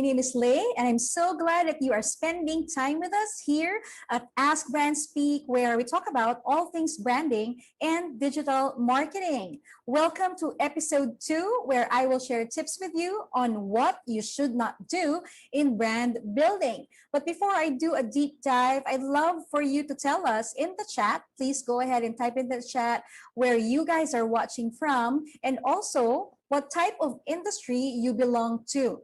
name is Lay, and I'm so glad that you are spending time with us here at Ask BrandSpeak, where we talk about all things branding and digital marketing. Welcome to episode 2, where I will share tips with you on what you should not do in brand building. But before I do a deep dive, I'd love for you to tell us in the chat. Please go ahead and type in the chat where you guys are watching from, and also what type of industry you belong to.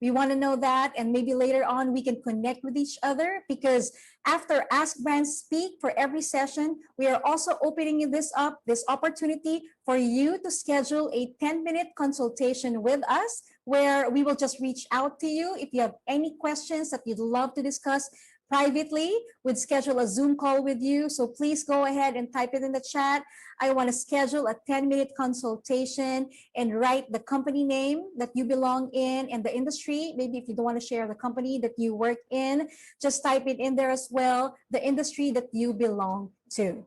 We want to know that, and maybe later on we can connect with each other, because after Ask Brand Speak, for every session, we are also opening this opportunity for you to schedule a 10-minute consultation with us, where we will just reach out to you if you have any questions that you'd love to discuss privately. We'd schedule a Zoom call with you. So please go ahead and type it in the chat. I want to schedule a 10-minute consultation, and write the company name that you belong in and the industry. Maybe if you don't want to share the company that you work in, just type it in there as well, the industry that you belong to.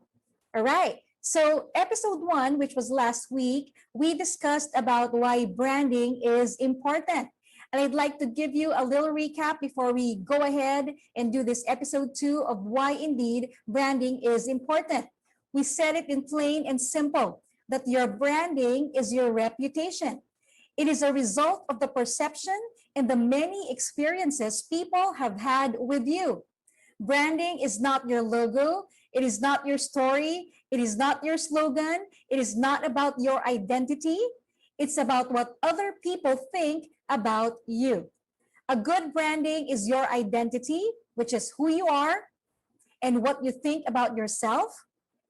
All right. So episode 1, which was last week, we discussed about why branding is important. And I'd like to give you a little recap before we go ahead and do this episode 2 of why indeed branding is important. We said it in plain and simple, that your branding is your reputation. It is a result of the perception and the many experiences people have had with you. Branding is not your logo. It is not your story. It is not your slogan. It is not about your identity. It's about what other people think about you. A good branding is your identity, which is who you are and what you think about yourself,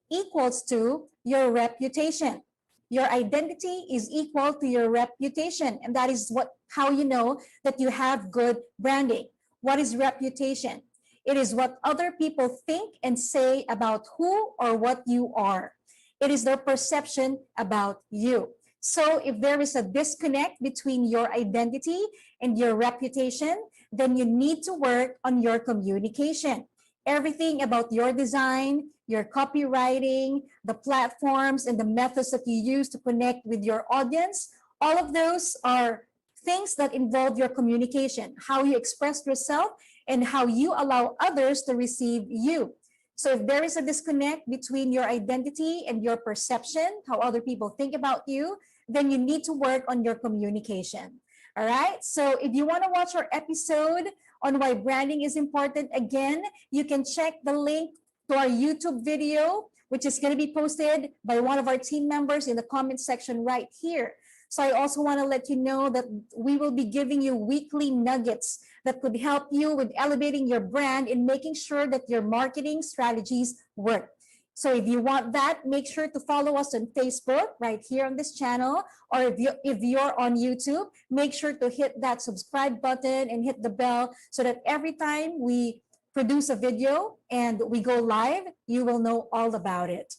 equals to your reputation. Your identity is equal to your reputation, and that is how you know that you have good branding. What is reputation? It is what other people think and say about who or what you are. It is their perception about you. So if there is a disconnect between your identity and your reputation, then you need to work on your communication. Everything about your design, your copywriting, the platforms and the methods that you use to connect with your audience, all of those are things that involve your communication, how you express yourself and how you allow others to receive you. So if there is a disconnect between your identity and your perception, how other people think about you, then you need to work on your communication. All right. So if you want to watch our episode on why branding is important, again, you can check the link to our YouTube video, which is going to be posted by one of our team members in the comment section right here. So I also want to let you know that we will be giving you weekly nuggets that could help you with elevating your brand and making sure that your marketing strategies work. So if you want that, make sure to follow us on Facebook right here on this channel, or if you're on YouTube, make sure to hit that subscribe button and hit the bell so that every time we produce a video and we go live, you will know all about it.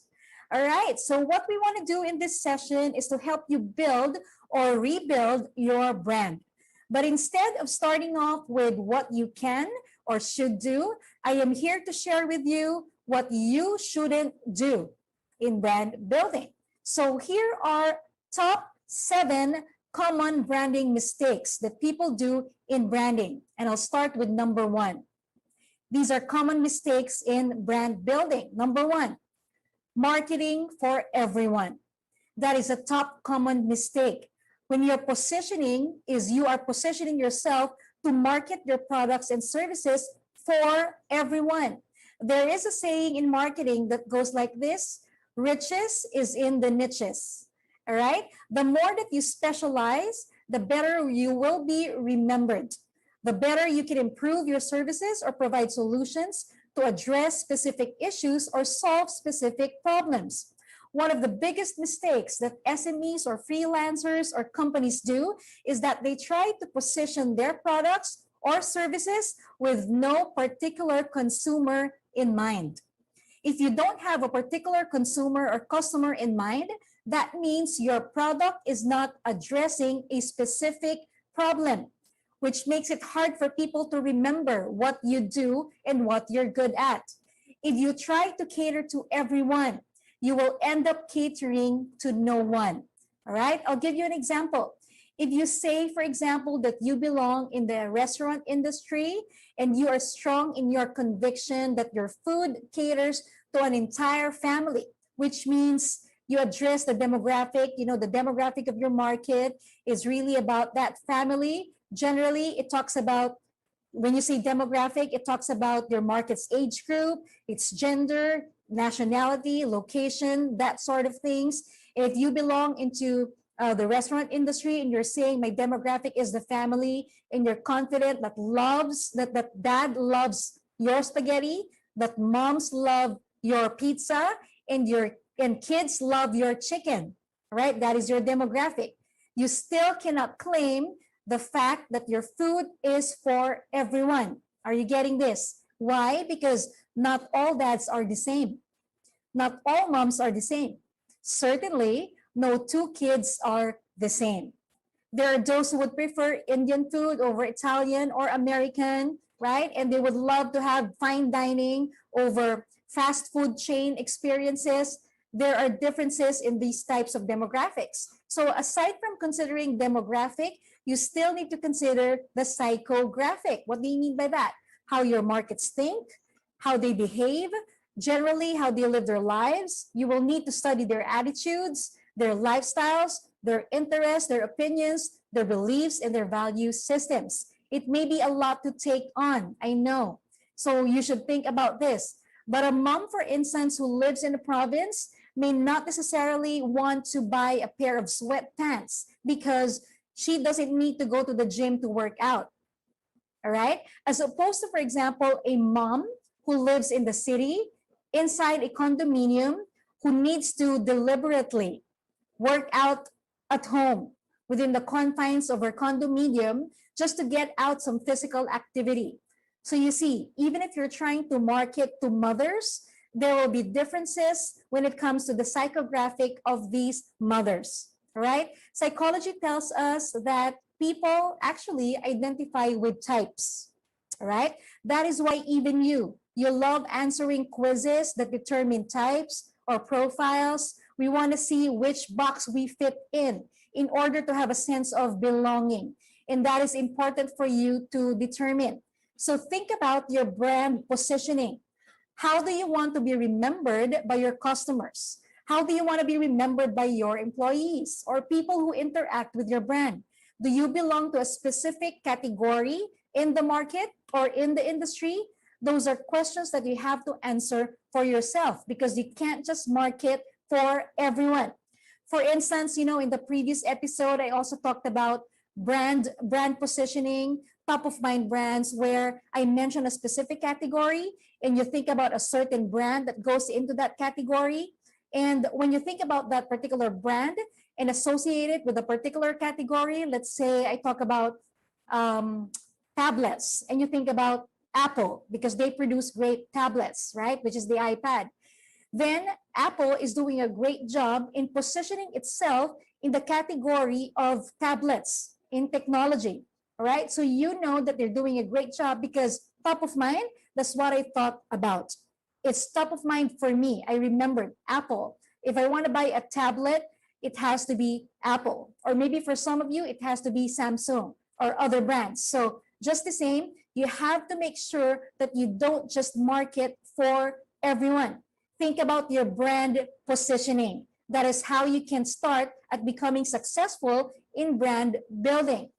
All right, so what we want to do in this session is to help you build or rebuild your brand. But instead of starting off with what you can or should do, I am here to share with you what you shouldn't do in brand building. So here are top 7 common branding mistakes that people do in branding. And I'll start with number 1. These are common mistakes in brand building. Number 1, marketing for everyone. That is a top common mistake. When you're positioning, you are positioning yourself to market your products and services for everyone. There is a saying in marketing that goes like this: riches is in the niches. All right. The more that you specialize, the better you will be remembered. The better you can improve your services or provide solutions to address specific issues or solve specific problems. One of the biggest mistakes that SMEs or freelancers or companies do is that they try to position their products or services with no particular consumer in mind. If you don't have a particular consumer or customer in mind, that means your product is not addressing a specific problem, which makes it hard for people to remember what you do and what you're good at. If you try to cater to everyone, you will end up catering to no one. All right, I'll give you an example. If you say, for example, that you belong in the restaurant industry and you are strong in your conviction that your food caters to an entire family, which means you address the demographic, the demographic of your market is really about that family. Generally, it talks about, when you say demographic, it talks about your market's age group, its gender, nationality, location, that sort of things. If you belong into the restaurant industry and you're saying my demographic is the family, and you're confident that dad loves your spaghetti, that moms love your pizza, and kids love your chicken, right? That is your demographic. You still cannot claim the fact that your food is for everyone. Are you getting this? Why? Because not all dads are the same. Not all moms are the same. Certainly, no two kids are the same. There are those who would prefer Indian food over Italian or American, right? And they would love to have fine dining over fast food chain experiences. There are differences in these types of demographics. So aside from considering demographic, you still need to consider the psychographic. What do you mean by that? How your markets think, how they behave, generally how they live their lives. You will need to study their attitudes, their lifestyles, their interests, their opinions, their beliefs, and their value systems. It may be a lot to take on, I know. So you should think about this. But a mom, for instance, who lives in a province may not necessarily want to buy a pair of sweatpants because she doesn't need to go to the gym to work out. All right? As opposed to, for example, a mom who lives in the city inside a condominium who needs to deliberately work out at home within the confines of her condominium just to get out some physical activity. So you see, even if you're trying to market to mothers, there will be differences when it comes to the psychographic of these mothers, right? Psychology tells us that people actually identify with types, right? That is why even you love answering quizzes that determine types or profiles. We want to see which box we fit in order to have a sense of belonging. And that is important for you to determine. So think about your brand positioning. How do you want to be remembered by your customers? How do you want to be remembered by your employees or people who interact with your brand? Do you belong to a specific category in the market or in the industry? Those are questions that you have to answer for yourself because you can't just market for everyone. For instance, in the previous episode, I also talked about brand positioning, top of mind brands, where I mentioned a specific category and you think about a certain brand that goes into that category. And when you think about that particular brand and associate it with a particular category, let's say I talk about tablets, and you think about Apple because they produce great tablets, right? Which is the iPad. Then Apple is doing a great job in positioning itself in the category of tablets in technology. All right. So you know that they're doing a great job because top of mind, that's what I thought about. It's top of mind for me. I remembered Apple. If I want to buy a tablet, it has to be Apple. Or maybe for some of you, it has to be Samsung or other brands. So just the same, you have to make sure that you don't just market for everyone. Think about your brand positioning. That is how you can start at becoming successful in brand building.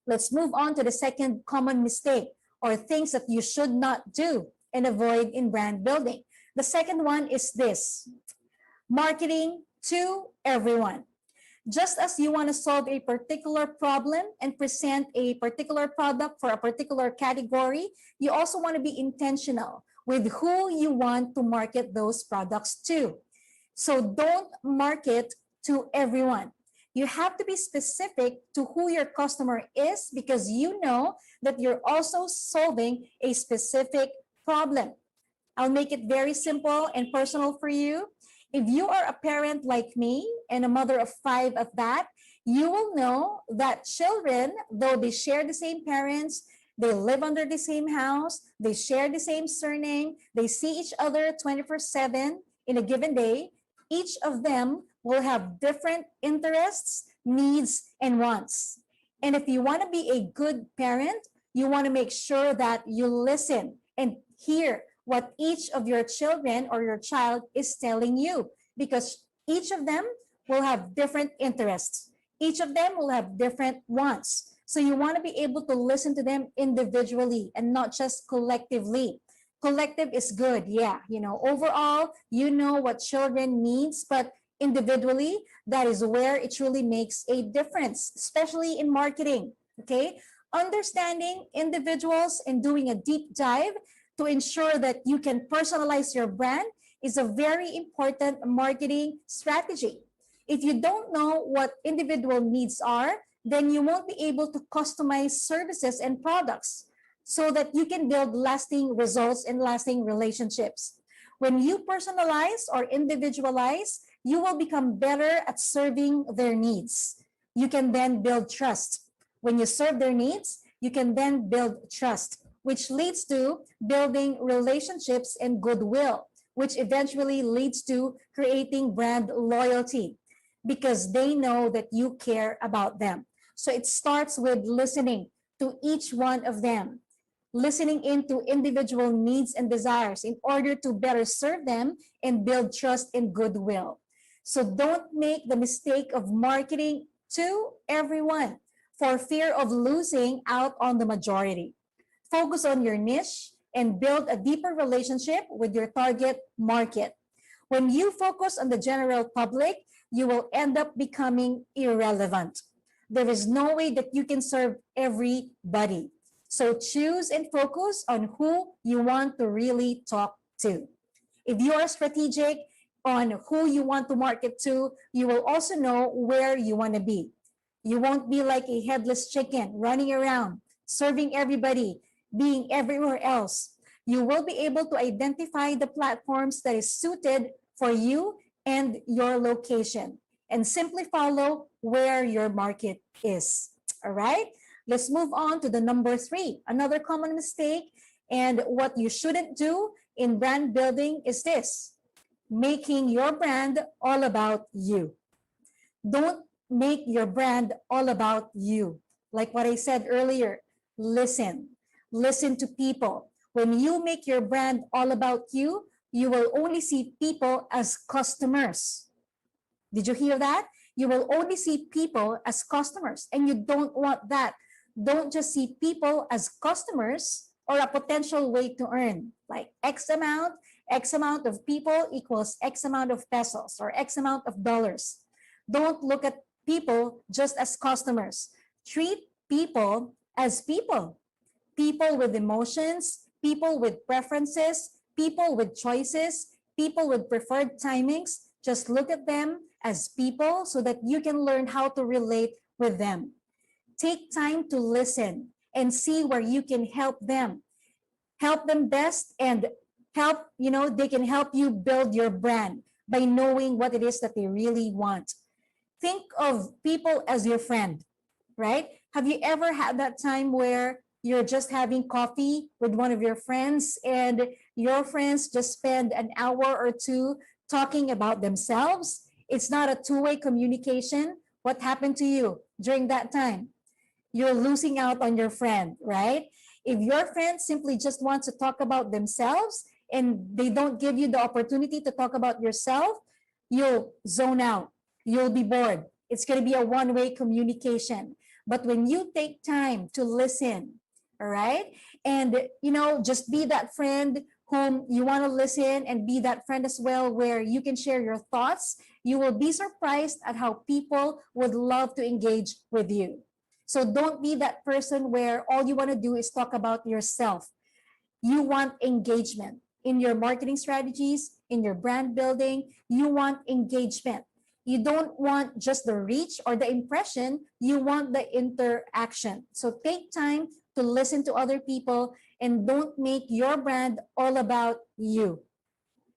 Let's move on to the second common mistake or things that you should not do and avoid in brand building. The second one is this: marketing to everyone. Just as you want to solve a particular problem and present a particular product for a particular category, you also want to be intentional with who you want to market those products to. So don't market to everyone. You have to be specific to who your customer is because you know that you're also solving a specific problem. I'll make it very simple and personal for you. If you are a parent like me and a mother of 5 of that, you will know that children, though they share the same parents, they live under the same house, they share the same surname, they see each other 24/7 in a given day, each of them will have different interests, needs, and wants. And if you want to be a good parent, you want to make sure that you listen and hear what each of your children or your child is telling you, because each of them will have different interests. Each of them will have different wants. So you want to be able to listen to them individually and not just collectively. Collective is good, yeah. Overall, you know what children needs, but individually, that is where it truly makes a difference, especially in marketing. Okay, understanding individuals and doing a deep dive to ensure that you can personalize your brand is a very important marketing strategy. If you don't know what individual needs are, then you won't be able to customize services and products so that you can build lasting results and lasting relationships. When you personalize or individualize, you will become better at serving their needs. You can then build trust. When you serve their needs, you can then build trust, which leads to building relationships and goodwill, which eventually leads to creating brand loyalty because they know that you care about them. So it starts with listening to each one of them, listening into individual needs and desires in order to better serve them and build trust and goodwill. So don't make the mistake of marketing to everyone for fear of losing out on the majority. Focus on your niche and build a deeper relationship with your target market. When you focus on the general public, you will end up becoming irrelevant. There is no way that you can serve everybody. So choose and focus on who you want to really talk to. If you are strategic on who you want to market to, you will also know where you want to be. You won't be like a headless chicken running around, serving everybody, being everywhere else. You will be able to identify the platforms that is suited for you and your location and simply follow where your market is. All right? Let's move on to the number 3. Another common mistake and what you shouldn't do in brand building is this: making your brand all about you. Don't make your brand all about you. Like what I said earlier, listen. Listen to people. When you make your brand all about you, you will only see people as customers. Did you hear that? You will only see people as customers, and you don't want that. Don't just see people as customers or a potential way to earn, like X amount of people equals X amount of pesos or X amount of dollars. Don't look at people just as customers. Treat people as people. People with emotions, people with preferences, people with choices, people with preferred timings. Just look at them as people so that you can learn how to relate with them. Take time to listen and see where you can help them. Help them best and they can help you build your brand by knowing what it is that they really want. Think of people as your friend, right? Have you ever had that time where you're just having coffee with one of your friends and your friends just spend an hour or two talking about themselves? It's not a two-way communication. What happened to you during that time? You're losing out on your friend, right? If your friend simply just wants to talk about themselves and they don't give you the opportunity to talk about yourself, you'll zone out. You'll be bored. It's going to be a one-way communication. But when you take time to listen, all right, and just be that friend whom you want to listen and be that friend as well where you can share your thoughts, you will be surprised at how people would love to engage with you. So don't be that person where all you want to do is talk about yourself. You want engagement in your marketing strategies, in your brand building. You want engagement. You don't want just the reach or the impression. You want the interaction. So take time to listen to other people and don't make your brand all about you.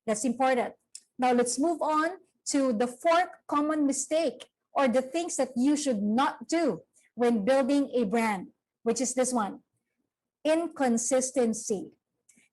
That's important. Now let's move on to the 4th common mistake or the things that you should not do when building a brand, which is this one: inconsistency.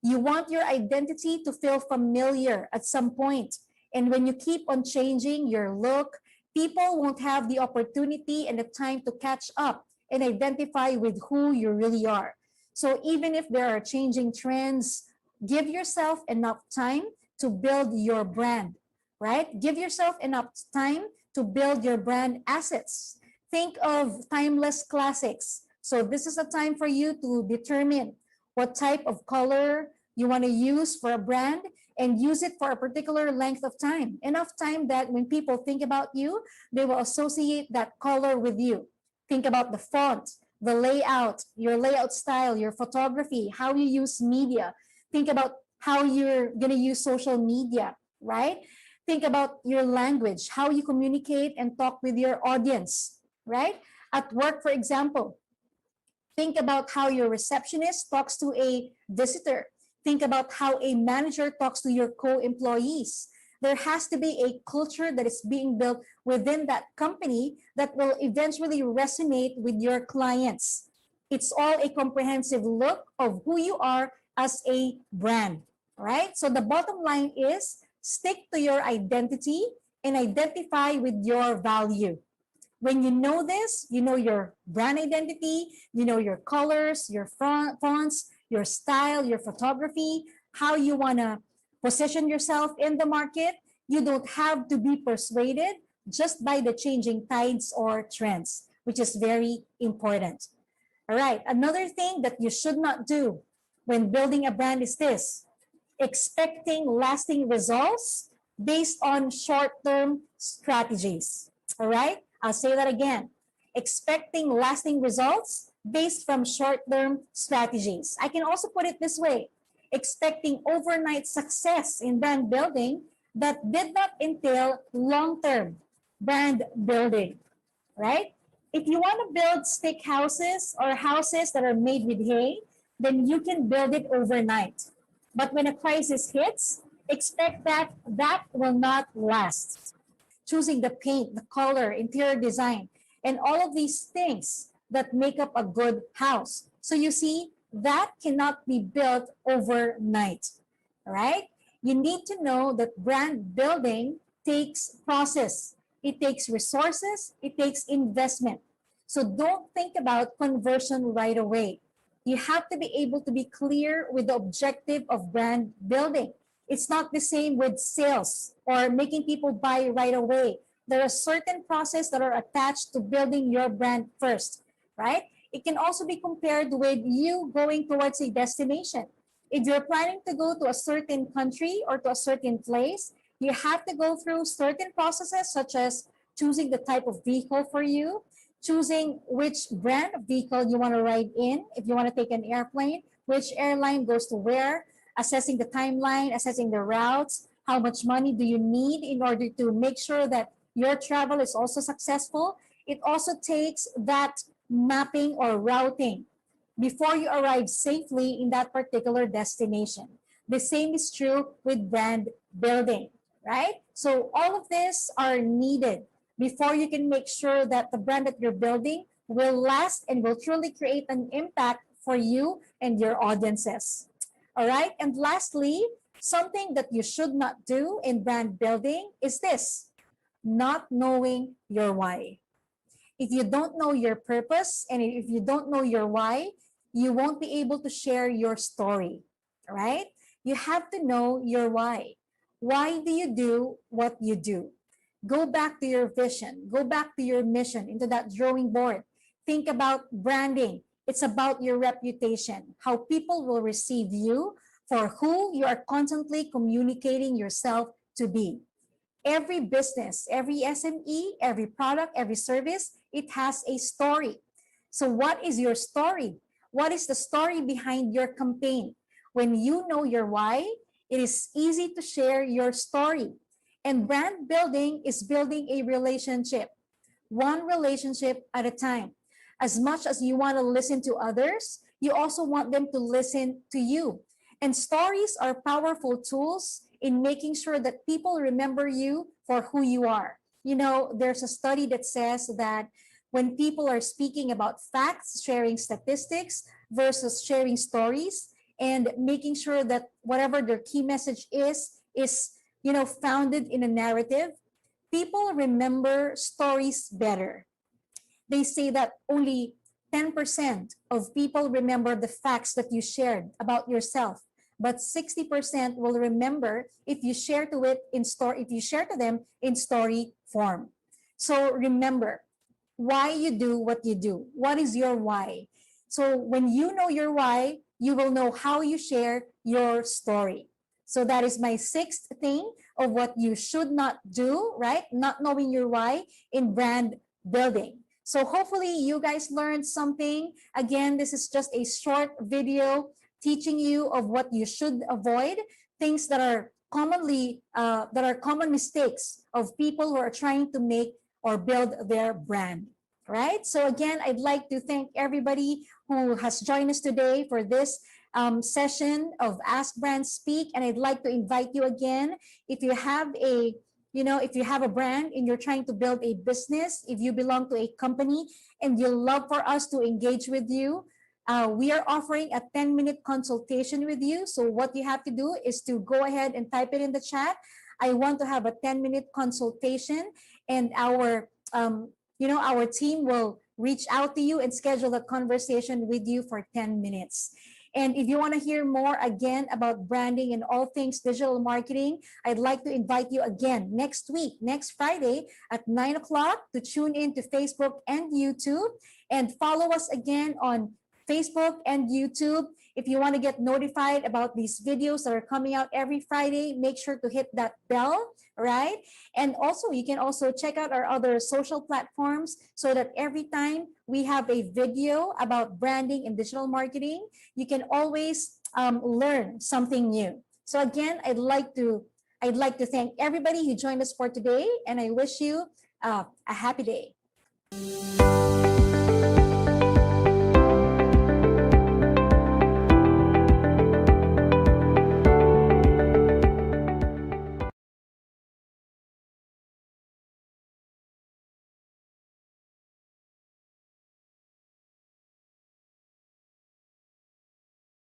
You want your identity to feel familiar at some point, And when you keep on changing your look, people won't have the opportunity and the time to catch up and identify with who you really are. So even if there are changing trends, give yourself enough time to build your brand, right? Give yourself enough time to build your brand assets. Think of timeless classics. So this is a time for you to determine what type of color you want to use for a brand and use it for a particular length of time. Enough time that when people think about you, they will associate that color with you. Think about the font, the layout, your layout style, your photography, how you use media. Think about how you're going to use social media, right? Think about your language, how you communicate and talk with your audience, right? At work, for example, think about how your receptionist talks to a visitor. Think about how a manager talks to your co-employees. There has to be a culture that is being built within that company that will eventually resonate with your clients. It's all a comprehensive look of who you are as a brand, right? So the bottom line is stick to your identity and identify with your value. When you know this, you know your brand identity, you know your colors, your fonts, your style, your photography, how you want to position yourself in the market. You don't have to be persuaded just by the changing tides or trends, which is very important. All right, another thing that you should not do when building a brand is this: expecting lasting results based on short-term strategies. All right, I'll say that again. Expecting lasting results based from short-term strategies. I can also put it this way: expecting overnight success in brand building that did not entail long-term brand building, right? If you want to build stick houses or houses that are made with hay, then you can build it overnight. But when a crisis hits, expect that that will not last. Choosing the paint, the color, interior design, and all of these things that make up a good house. So you see, that cannot be built overnight, all right? You need to know that brand building takes process. It takes resources, it takes investment. So don't think about conversion right away. You have to be able to be clear with the objective of brand building. It's not the same with sales or making people buy right away. There are certain processes that are attached to building your brand first, right? It can also be compared with you going towards a destination. If you're planning to go to a certain country or to a certain place, you have to go through certain processes such as choosing the type of vehicle for you, choosing which brand of vehicle you want to ride in, if you want to take an airplane, which airline goes to where, assessing the timeline, assessing the routes, how much money do you need in order to make sure that your travel is also successful. It also takes that mapping or routing before you arrive safely in that particular destination. The same is true with brand building, right? So all of this are needed before you can make sure that the brand that you're building will last and will truly create an impact for you and your audiences. All right. And lastly, something that you should not do in brand building is this: not knowing your why. If you don't know your purpose and if you don't know your why, you won't be able to share your story, right? You have to know your why. Why do you do what you do? Go back to your vision, go back to your mission, into that drawing board. Think about branding. It's about your reputation, how people will receive you for who you are constantly communicating yourself to be. Every business, every SME, every product, every service, it has a story. So what is your story? What is the story behind your campaign? When you know your why, it is easy to share your story. And brand building is building a relationship, one relationship at a time. As much as you want to listen to others, you also want them to listen to you. And stories are powerful tools in making sure that people remember you for who you are. You know, there's a study that says that when people are speaking about facts, sharing statistics versus sharing stories, and making sure that whatever their key message is founded in a narrative, people remember stories better. They say that only 10% of people remember the facts that you shared about yourself, but 60% will remember if you share to it in story, if you share to them in story form. So remember why you do what you do. What is your why? So when you know your why, you will know how you share your story. So that is my sixth thing of what you should not do, right? Not knowing your why in brand building. So hopefully you guys learned something. Again, this is just a short video teaching you of what you should avoid, things that are common mistakes of people who are trying to make or build their brand, right? So again, I'd like to thank everybody who has joined us today for this session of Ask Brand Speak. And I'd like to invite you again, if you have if you have a brand and you're trying to build a business, if you belong to a company and you love for us to engage with you, we are offering a 10-minute consultation with you. So what you have to do is to go ahead and type it in the chat. I want to have a 10-minute consultation, and our team will reach out to you and schedule a conversation with you for 10 minutes. And if you want to hear more again about branding and all things digital marketing, I'd like to invite you again next week, next Friday at 9 o'clock to tune in to Facebook and YouTube, and follow us again on Facebook and YouTube. If you want to get notified about these videos that are coming out every Friday, make sure to hit that bell, right? And also, you can also check out our other social platforms so that every time we have a video about branding and digital marketing, you can always learn something new. So again, I'd like to thank everybody who joined us for today, and I wish you a happy day.